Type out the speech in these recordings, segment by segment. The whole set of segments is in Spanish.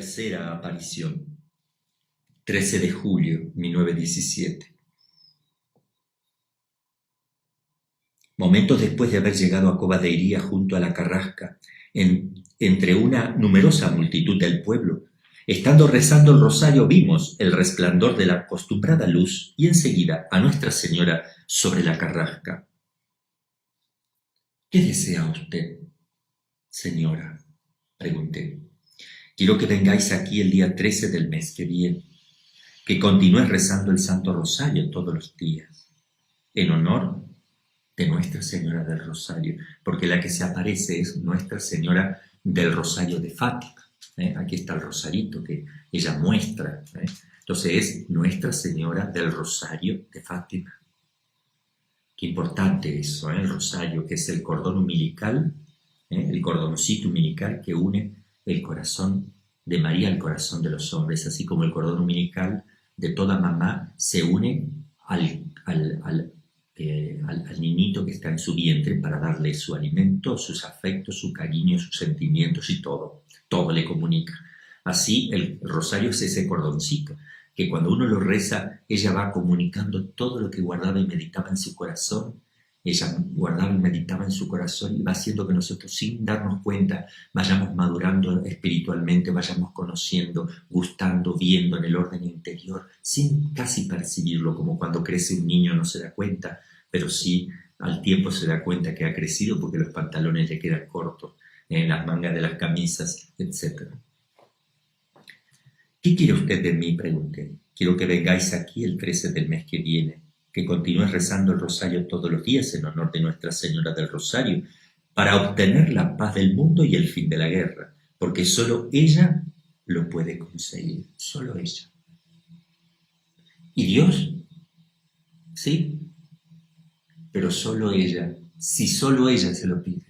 Tercera aparición, 13 de julio 1917. Momentos después de haber llegado a Cova de Iría junto a la Carrasca, entre una numerosa multitud del pueblo, estando rezando el rosario vimos el resplandor de la acostumbrada luz y enseguida a Nuestra Señora sobre la Carrasca. ¿Qué desea usted, señora?, pregunté. Quiero que vengáis aquí el día 13 del mes que viene, que continúes rezando el Santo Rosario todos los días, en honor de Nuestra Señora del Rosario, porque la que se aparece es Nuestra Señora del Rosario de Fátima. Aquí está el rosarito que ella muestra. Entonces es Nuestra Señora del Rosario de Fátima. Qué importante eso, el rosario, que es el cordón umbilical, el cordoncito umbilical que une el corazón de María al corazón de los hombres, así como el cordón umbilical de toda mamá se une al niñito que está en su vientre para darle su alimento, sus afectos, su cariño, sus sentimientos y todo le comunica. Así el rosario es ese cordoncito, que cuando uno lo reza, ella va comunicando todo lo que guardaba y meditaba en su corazón. Ella guardaba y meditaba en su corazón y va haciendo que nosotros, sin darnos cuenta, vayamos madurando espiritualmente, vayamos conociendo, gustando, viendo en el orden interior, sin casi percibirlo, como cuando crece un niño no se da cuenta, pero sí al tiempo se da cuenta que ha crecido porque los pantalones le quedan cortos, las mangas de las camisas, etc. ¿Qué quiere usted de mí?, pregunté. Quiero que vengáis aquí el 13 del mes que viene, que continúes rezando el rosario todos los días en honor de Nuestra Señora del Rosario, para obtener la paz del mundo y el fin de la guerra, porque solo ella lo puede conseguir, solo ella. ¿Y Dios? Sí, pero solo ella, si solo ella se lo pide,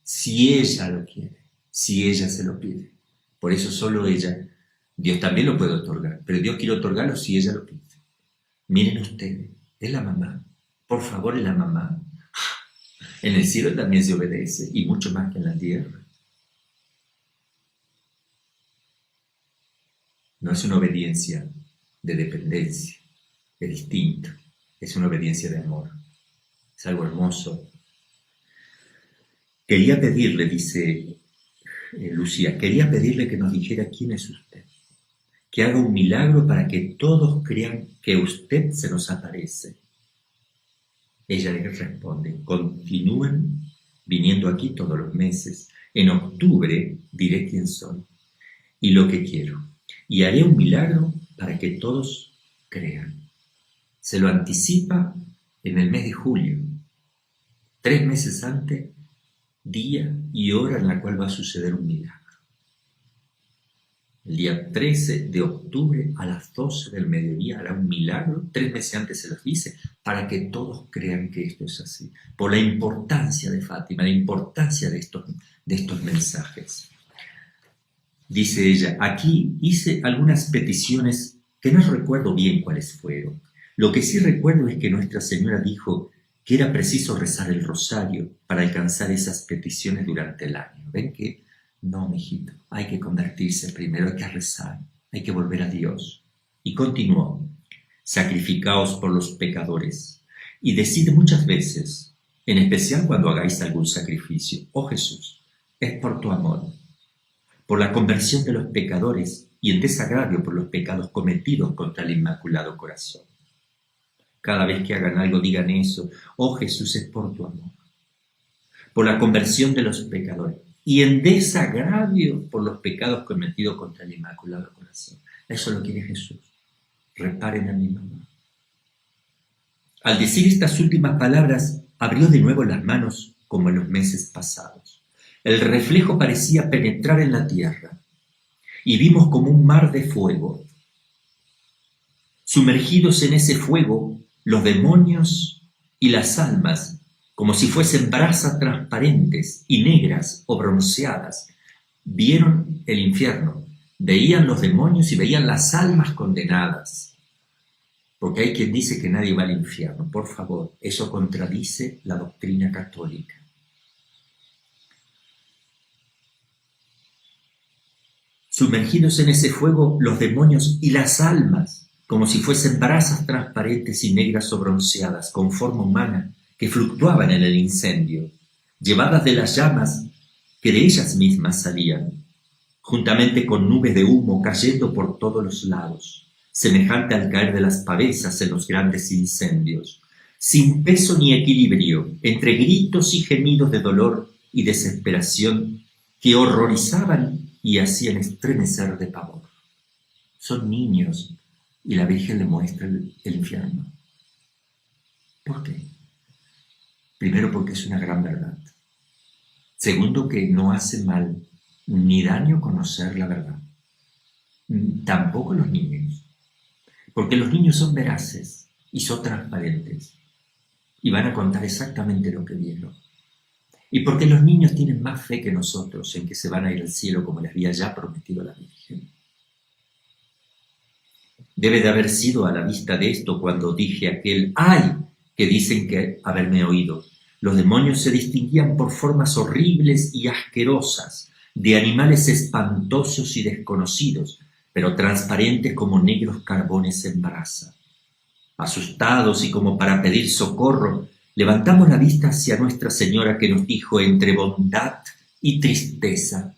si ella lo quiere, si ella se lo pide. Por eso solo ella. Dios también lo puede otorgar, pero Dios quiere otorgarlo si ella lo pide. Miren ustedes, es la mamá, por favor, es la mamá. En el cielo también se obedece, y mucho más que en la tierra. No es una obediencia de dependencia, es distinto, es una obediencia de amor. Es algo hermoso. Quería pedirle, dice Lucía, quería pedirle que nos dijera quién es usted. Que haga un milagro para que todos crean que usted se nos aparece. Ella le responde, continúen viniendo aquí todos los meses. En octubre diré quién soy y lo que quiero. Y haré un milagro para que todos crean. Se lo anticipa en el mes de julio, 3 meses antes, día y hora en la cual va a suceder un milagro. El día 13 de octubre a las 12 del mediodía hará un milagro, 3 meses antes se los dice, para que todos crean que esto es así. Por la importancia de Fátima, la importancia de estos mensajes. Dice ella, aquí hice algunas peticiones que no recuerdo bien cuáles fueron. Lo que sí recuerdo es que Nuestra Señora dijo que era preciso rezar el rosario para alcanzar esas peticiones durante el año. ¿Ven que? No, mijito, hay que convertirse primero, hay que rezar, hay que volver a Dios. Y continuó, sacrificaos por los pecadores y decid muchas veces, en especial cuando hagáis algún sacrificio, oh Jesús, es por tu amor, por la conversión de los pecadores y en desagravio por los pecados cometidos contra el Inmaculado Corazón. Cada vez que hagan algo digan eso, oh Jesús, es por tu amor, por la conversión de los pecadores y en desagravio por los pecados cometidos contra el Inmaculado Corazón. Eso lo quiere Jesús. Reparen a mi mamá. Al decir estas últimas palabras, abrió de nuevo las manos como en los meses pasados. El reflejo parecía penetrar en la tierra y vimos como un mar de fuego. Sumergidos en ese fuego, los demonios y las almas, como si fuesen brasas transparentes y negras o bronceadas, vieron el infierno, veían los demonios y veían las almas condenadas. Porque hay quien dice que nadie va al infierno. Por favor, eso contradice la doctrina católica. Sumergidos en ese fuego, los demonios y las almas, como si fuesen brasas transparentes y negras o bronceadas, con forma humana, que fluctuaban en el incendio, llevadas de las llamas que de ellas mismas salían, juntamente con nubes de humo cayendo por todos los lados, semejante al caer de las pavesas en los grandes incendios, sin peso ni equilibrio, entre gritos y gemidos de dolor y desesperación que horrorizaban y hacían estremecer de pavor. Son niños y la Virgen le muestra el infierno. ¿Por qué? Primero, porque es una gran verdad. Segundo, que no hace mal ni daño conocer la verdad. Tampoco los niños. Porque los niños son veraces y son transparentes. Y van a contar exactamente lo que vieron. Y porque los niños tienen más fe que nosotros en que se van a ir al cielo como les había ya prometido la Virgen. Debe de haber sido a la vista de esto cuando dije aquel ¡ay! Que dicen que haberme oído. Los demonios se distinguían por formas horribles y asquerosas, de animales espantosos y desconocidos, pero transparentes como negros carbones en brasa. Asustados y como para pedir socorro, levantamos la vista hacia Nuestra Señora que nos dijo entre bondad y tristeza: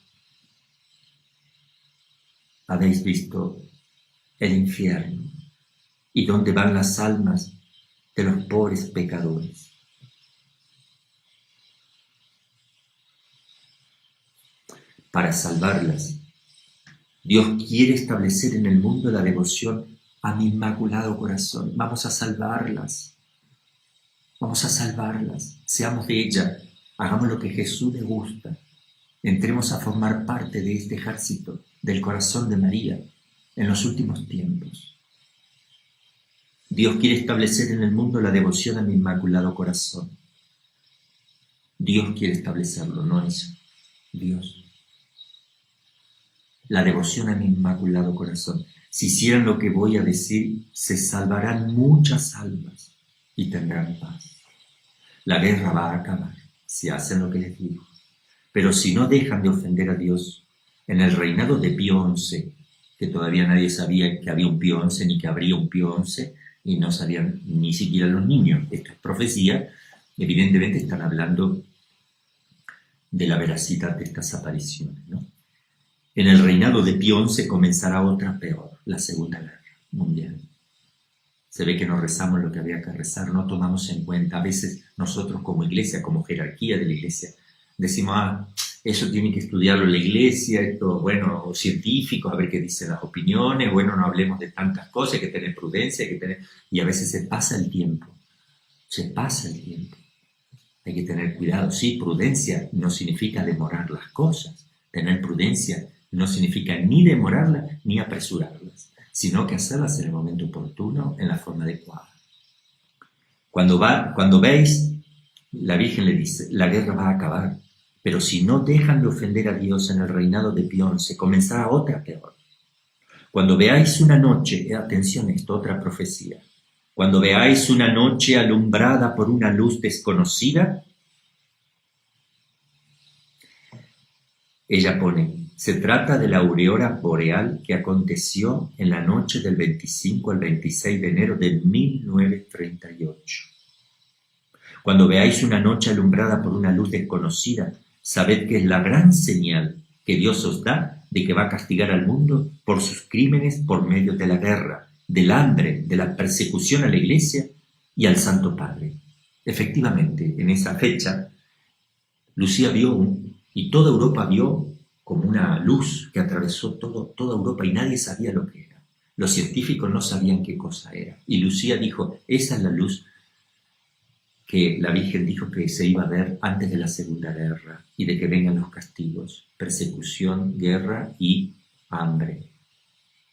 ¿habéis visto el infierno y dónde van las almas de los pobres pecadores? Para salvarlas, Dios quiere establecer en el mundo la devoción a mi Inmaculado Corazón. Vamos a salvarlas. Vamos a salvarlas. Seamos de ella. Hagamos lo que Jesús le gusta. Entremos a formar parte de este ejército del corazón de María en los últimos tiempos. Dios quiere establecer en el mundo la devoción a mi Inmaculado Corazón. Dios quiere establecerlo, no es Dios. La devoción a mi Inmaculado Corazón. Si hicieran lo que voy a decir, se salvarán muchas almas y tendrán paz. La guerra va a acabar si hacen lo que les digo. Pero si no dejan de ofender a Dios, en el reinado de Pío XI, que todavía nadie sabía que había un Pío XI ni que habría un Pío XI, y no sabían ni siquiera los niños, esto es profecía, evidentemente están hablando de la veracidad de estas apariciones, ¿no? En el reinado de Pío XI comenzará otra peor, la Segunda Guerra Mundial. Se ve que no rezamos lo que había que rezar, no tomamos en cuenta. A veces nosotros como iglesia, como jerarquía de la iglesia, decimos, eso tiene que estudiarlo la iglesia, esto, bueno, o científicos, a ver qué dicen las opiniones, bueno, no hablemos de tantas cosas, hay que tener prudencia, y a veces se pasa el tiempo. Hay que tener cuidado. Sí, prudencia no significa demorar las cosas. Tener prudencia no significa ni demorarlas ni apresurarlas, sino que hacerlas en el momento oportuno, en la forma adecuada. Cuando veis, la Virgen le dice, la guerra va a acabar, pero si no dejan de ofender a Dios en el reinado de Pío XI, comenzará otra peor. Cuando veáis una noche, atención a esto, otra profecía, cuando veáis una noche alumbrada por una luz desconocida, ella pone, se trata de la aurora boreal que aconteció en la noche del 25 al 26 de enero de 1938. Cuando veáis una noche alumbrada por una luz desconocida, sabed que es la gran señal que Dios os da de que va a castigar al mundo por sus crímenes por medio de la guerra, del hambre, de la persecución a la Iglesia y al Santo Padre. Efectivamente, en esa fecha, Lucía vio, y toda Europa vio, como una luz que atravesó toda Europa y nadie sabía lo que era. Los científicos no sabían qué cosa era. Y Lucía dijo, esa es la luz que la Virgen dijo que se iba a ver antes de la Segunda Guerra y de que vengan los castigos, persecución, guerra y hambre.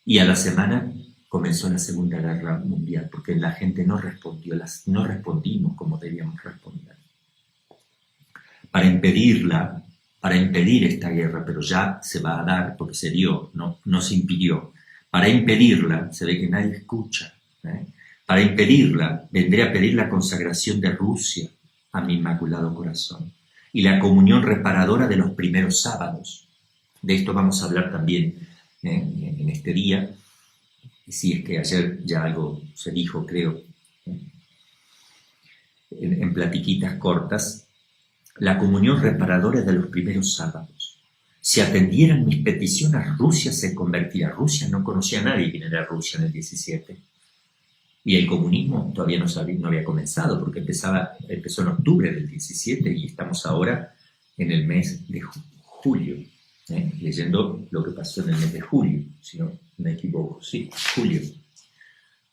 Y a la semana comenzó la Segunda Guerra Mundial porque la gente no respondió, no respondimos como debíamos responder. Para impedir esta guerra, pero ya se va a dar porque se dio, no se impidió. Para impedirla, se ve que nadie escucha, Para impedirla, vendré a pedir la consagración de Rusia a mi Inmaculado Corazón y la comunión reparadora de los primeros sábados. De esto vamos a hablar también en este día, y si es que ayer ya algo se dijo, creo, en platiquitas cortas, la comunión reparadora de los primeros sábados. Si atendieran mis peticiones, Rusia se convertirá. Rusia no conocía a nadie quién era Rusia en el 17. Y el comunismo todavía no había comenzado, porque empezó en octubre del 17 y estamos ahora en el mes de julio, leyendo lo que pasó en el mes de julio, si no me equivoco, sí, julio.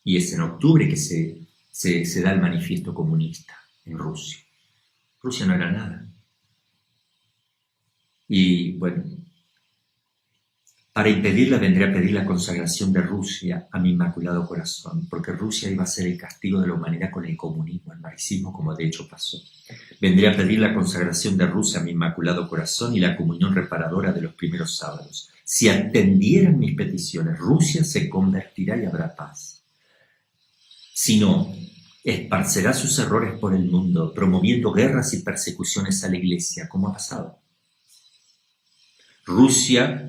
Y es en octubre que se da el manifiesto comunista en Rusia. Rusia no era nada. Y bueno, para impedirla vendré a pedir la consagración de Rusia a mi Inmaculado Corazón, porque Rusia iba a ser el castigo de la humanidad con el comunismo, el marxismo, como de hecho pasó. Vendré a pedir la consagración de Rusia a mi Inmaculado Corazón y la comunión reparadora de los primeros sábados. Si atendieran mis peticiones, Rusia se convertirá y habrá paz. Si no, esparcerá sus errores por el mundo, promoviendo guerras y persecuciones a la Iglesia, como ha pasado. Rusia,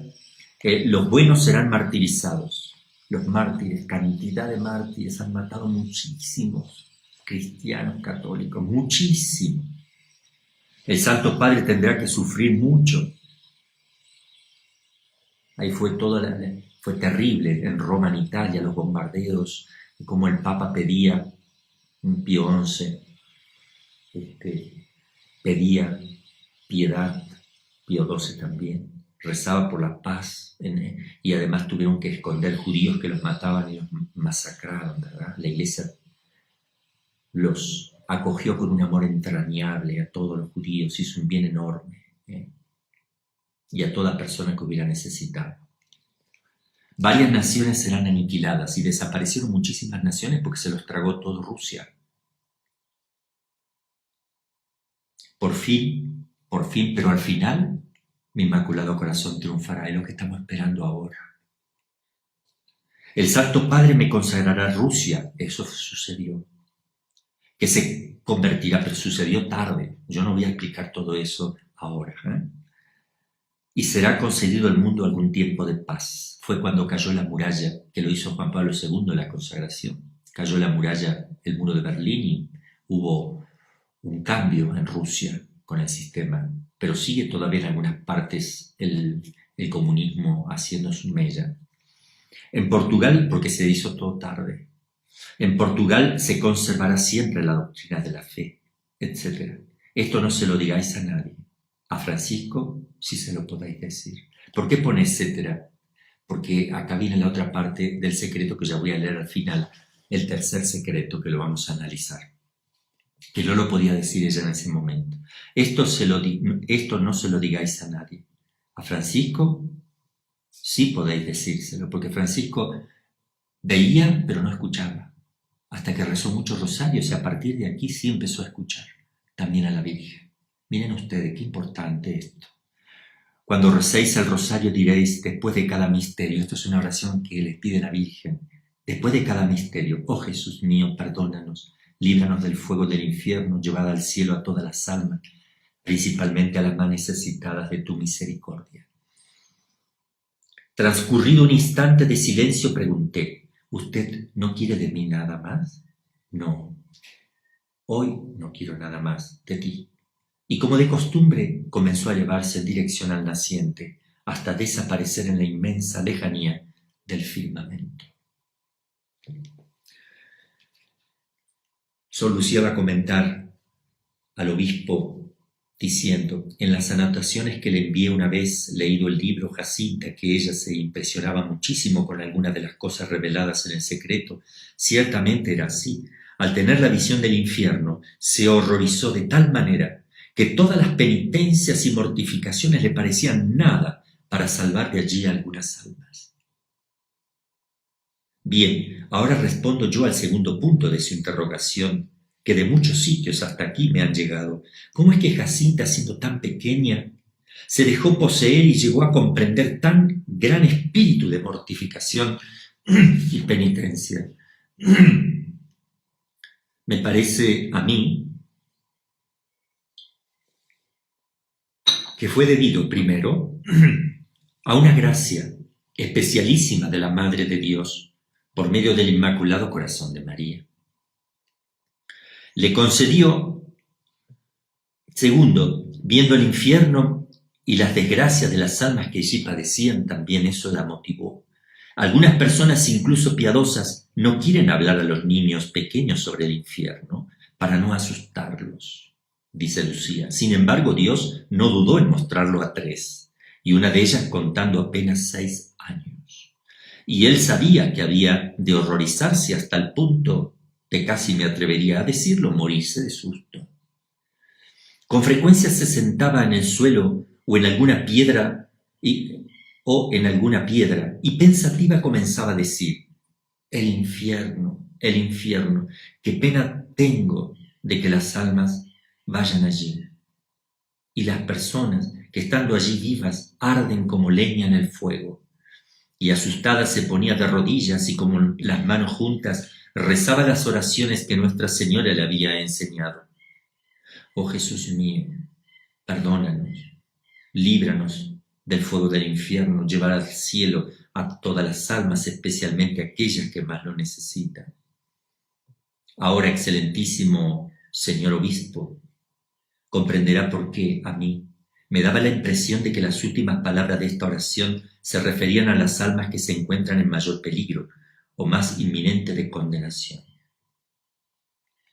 los buenos serán martirizados. Los mártires, cantidad de mártires, han matado muchísimos cristianos católicos, muchísimo. El Santo Padre tendrá que sufrir mucho. Ahí fue terrible en Roma, en Italia, los bombardeos, como el Papa pedía, Pío XI, pedía piedad, Pío XII también, rezaba por la paz, y además tuvieron que esconder judíos que los mataban y los masacraban, ¿verdad? La Iglesia los acogió con un amor entrañable a todos los judíos, hizo un bien enorme, y a toda persona que hubiera necesitado. Varias naciones serán aniquiladas y desaparecieron muchísimas naciones porque se los tragó todo Rusia. Por fin, pero al final, mi Inmaculado Corazón triunfará, es lo que estamos esperando ahora. El Santo Padre me consagrará a Rusia, eso sucedió. Que se convertirá, pero sucedió tarde, yo no voy a explicar todo eso ahora. Y será concedido al mundo algún tiempo de paz. Fue cuando cayó la muralla, que lo hizo Juan Pablo II en la consagración. Cayó la muralla, el muro de Berlín, y hubo un cambio en Rusia con el sistema, pero sigue todavía en algunas partes el comunismo haciendo su mella. En Portugal, porque se hizo todo tarde, en Portugal se conservará siempre la doctrina de la fe, etc. Esto no se lo digáis a nadie. A Francisco sí se lo podéis decir. ¿Por qué pone etcétera? Porque acá viene la otra parte del secreto que ya voy a leer al final, el tercer secreto que lo vamos a analizar, que no lo podía decir ella en ese momento. Esto no se lo digáis a nadie. A Francisco sí podéis decírselo, porque Francisco veía pero no escuchaba, hasta que rezó muchos rosarios y a partir de aquí sí empezó a escuchar, también a la Virgen. Miren ustedes, qué importante esto. Cuando recéis el rosario diréis, después de cada misterio, esto es una oración que les pide la Virgen, después de cada misterio, oh Jesús mío, perdónanos, líbranos del fuego del infierno, llevad al cielo a todas las almas, principalmente a las más necesitadas de tu misericordia. Transcurrido un instante de silencio, pregunté, ¿usted no quiere de mí nada más? No, hoy no quiero nada más de ti. Y como de costumbre, comenzó a elevarse en dirección al naciente, hasta desaparecer en la inmensa lejanía del firmamento. Sor Lucía va a comentar al obispo diciendo, en las anotaciones que le envié una vez leído el libro Jacinta, que ella se impresionaba muchísimo con algunas de las cosas reveladas en el secreto, ciertamente era así. Al tener la visión del infierno, se horrorizó de tal manera que todas las penitencias y mortificaciones le parecían nada para salvar de allí algunas almas. Bien, ahora respondo yo al segundo punto de su interrogación, que de muchos sitios hasta aquí me han llegado. ¿Cómo es que Jacinta, siendo tan pequeña, se dejó poseer y llegó a comprender tan gran espíritu de mortificación y penitencia? Me parece a mí que fue debido, primero, a una gracia especialísima de la Madre de Dios, por medio del Inmaculado Corazón de María. Le concedió, segundo, viendo el infierno y las desgracias de las almas que allí padecían, también eso la motivó. Algunas personas, incluso piadosas, no quieren hablar a los niños pequeños sobre el infierno para no asustarlos, dice Lucía. Sin embargo, Dios no dudó en mostrarlo a 3, y una de ellas contando apenas 6 años. Y él sabía que había de horrorizarse hasta el punto de, casi me atrevería a decirlo, morirse de susto. Con frecuencia se sentaba en el suelo o en alguna piedra y pensativa comenzaba a decir: el infierno, qué pena tengo de que las almas vayan allí. Y las personas que estando allí vivas arden como leña en el fuego. Y asustada se ponía de rodillas y con las manos juntas rezaba las oraciones que Nuestra Señora le había enseñado. Oh Jesús mío, perdónanos, líbranos del fuego del infierno, llevar al cielo a todas las almas, especialmente aquellas que más lo necesitan. Ahora, excelentísimo señor obispo, comprenderá por qué a mí me daba la impresión de que las últimas palabras de esta oración se referían a las almas que se encuentran en mayor peligro o más inminente de condenación.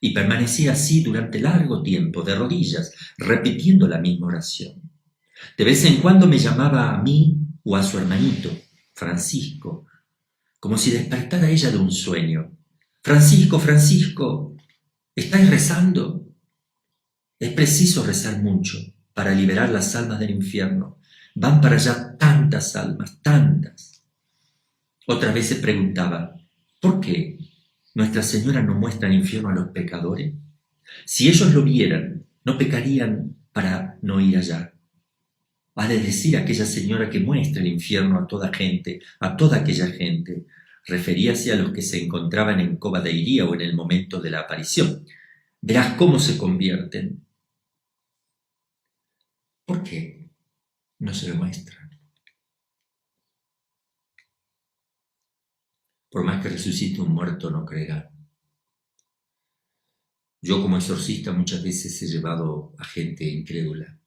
Y permanecía así durante largo tiempo, de rodillas, repitiendo la misma oración. De vez en cuando me llamaba a mí o a su hermanito, Francisco, como si despertara ella de un sueño. Francisco, Francisco, ¿estáis rezando? Es preciso rezar mucho para liberar las almas del infierno. Van para allá tantas almas, tantas. Otra vez se preguntaba, ¿por qué Nuestra Señora no muestra el infierno a los pecadores? Si ellos lo vieran, no pecarían para no ir allá. Ha de decir aquella señora que muestra el infierno a toda gente, a toda aquella gente. Referíase a los que se encontraban en Cova de Iría o en el momento de la aparición. Verás cómo se convierten. ¿Por qué no se lo muestran? Por más que resucite un muerto, no creerán. Yo como exorcista muchas veces he llevado a gente incrédula,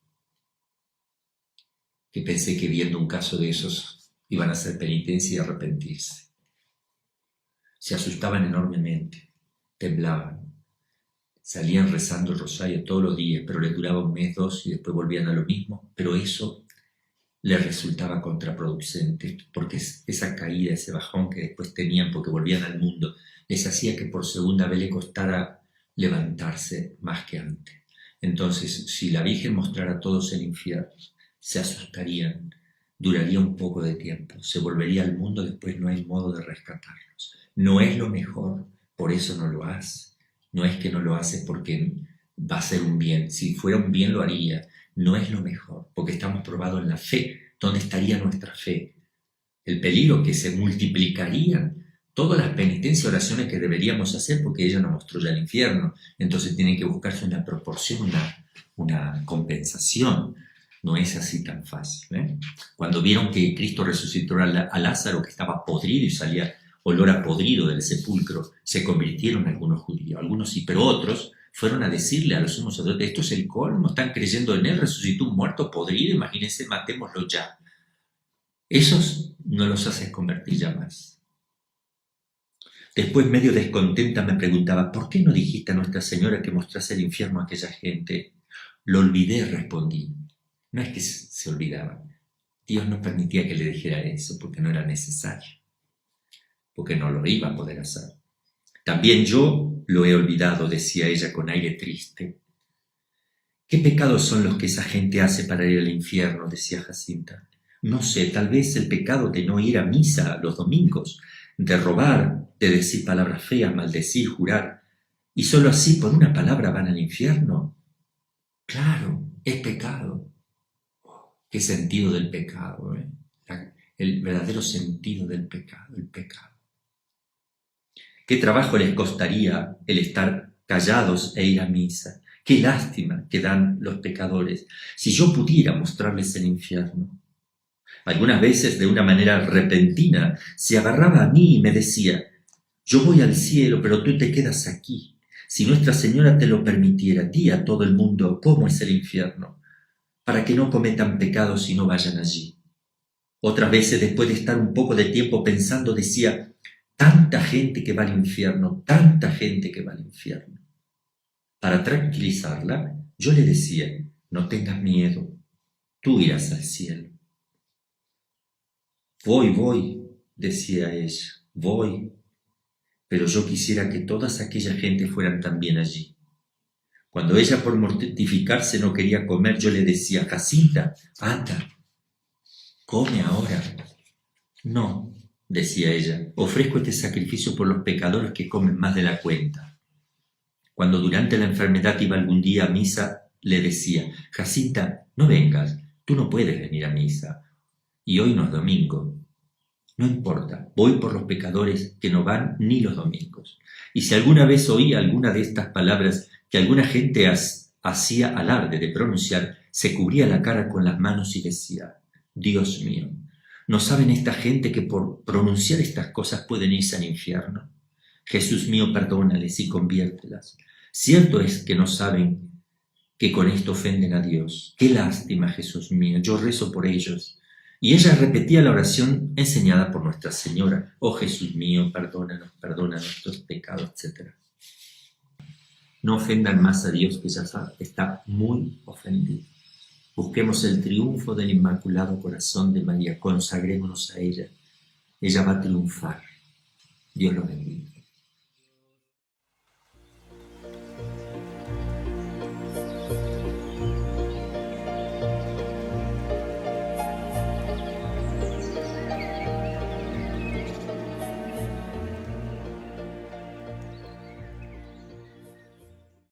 que pensé que viendo un caso de esos iban a hacer penitencia y arrepentirse. Se asustaban enormemente, temblaban, salían rezando el rosario todos los días, pero les duraba 1 mes, 2 y después volvían a lo mismo, pero eso les resultaba contraproducente, porque esa caída, ese bajón que después tenían porque volvían al mundo, les hacía que por segunda vez le costara levantarse más que antes. Entonces, si la Virgen mostrara a todos el infierno, se asustarían, duraría un poco de tiempo, se volvería al mundo, después no hay modo de rescatarlos. No es lo mejor, por eso no lo hace. No es que no lo hace porque va a ser un bien, si fuera un bien lo haría. No es lo mejor, porque estamos probados en la fe. ¿Dónde estaría nuestra fe? El peligro que se multiplicarían todas las penitencias y oraciones que deberíamos hacer, porque ella nos mostró ya el infierno. Entonces tiene que buscarse una proporción, una compensación. No es así tan fácil, ¿eh? Cuando vieron que Cristo resucitó a Lázaro, que estaba podrido y salía olor a podrido del sepulcro, se convirtieron algunos judíos, algunos sí, pero otros fueron a decirle a los sumos sacerdotes: esto es el colmo, están creyendo en él, resucitó un muerto podrido, imagínense, matémoslo ya. Esos no los haces convertir ya más. Después, medio descontenta, me preguntaba: ¿por qué no dijiste a Nuestra Señora que mostrase el infierno a aquella gente? Lo olvidé, respondí. No es que se olvidaba, Dios no permitía que le dijera eso porque no era necesario, porque no lo iba a poder hacer. También yo lo he olvidado, decía ella con aire triste. ¿Qué pecados son los que esa gente hace para ir al infierno?, decía Jacinta. No sé, tal vez el pecado de no ir a misa los domingos, de robar, de decir palabras feas, maldecir, jurar, y solo así por una palabra van al infierno. Claro, es pecado. ¿Qué sentido del pecado? El verdadero sentido del pecado, el pecado. ¿Qué trabajo les costaría el estar callados e ir a misa? Qué lástima que dan los pecadores. Si yo pudiera mostrarles el infierno. Algunas veces, de una manera repentina, se agarraba a mí y me decía: yo voy al cielo, pero tú te quedas aquí. Si Nuestra Señora te lo permitiera, di a todo el mundo cómo es el infierno, para que no cometan pecados y no vayan allí. Otras veces, después de estar un poco de tiempo pensando, decía: tanta gente que va al infierno, tanta gente que va al infierno. Para tranquilizarla, yo le decía: no tengas miedo, tú irás al cielo. Voy, decía ella, voy, pero yo quisiera que todas aquella gente fueran también allí. Cuando ella por mortificarse no quería comer, yo le decía: Jacinta, anda, come ahora. No, decía ella, ofrezco este sacrificio por los pecadores que comen más de la cuenta. Cuando durante la enfermedad iba algún día a misa, le decía: Jacinta, no vengas, tú no puedes venir a misa, y hoy no es domingo. No importa, voy por los pecadores que no van ni los domingos. Y si alguna vez oía alguna de estas palabras que alguna gente hacía alarde de pronunciar, se cubría la cara con las manos y decía: Dios mío, ¿no saben esta gente que por pronunciar estas cosas pueden irse al infierno? Jesús mío, perdónales y conviértelas. Cierto es que no saben que con esto ofenden a Dios. Qué lástima, Jesús mío, yo rezo por ellos. Y ella repetía la oración enseñada por Nuestra Señora: oh Jesús mío, perdónanos, perdona nuestros pecados, etc. No ofendan más a Dios, que ya está muy ofendido. Busquemos el triunfo del Inmaculado Corazón de María, consagrémonos a ella. Ella va a triunfar. Dios lo bendiga.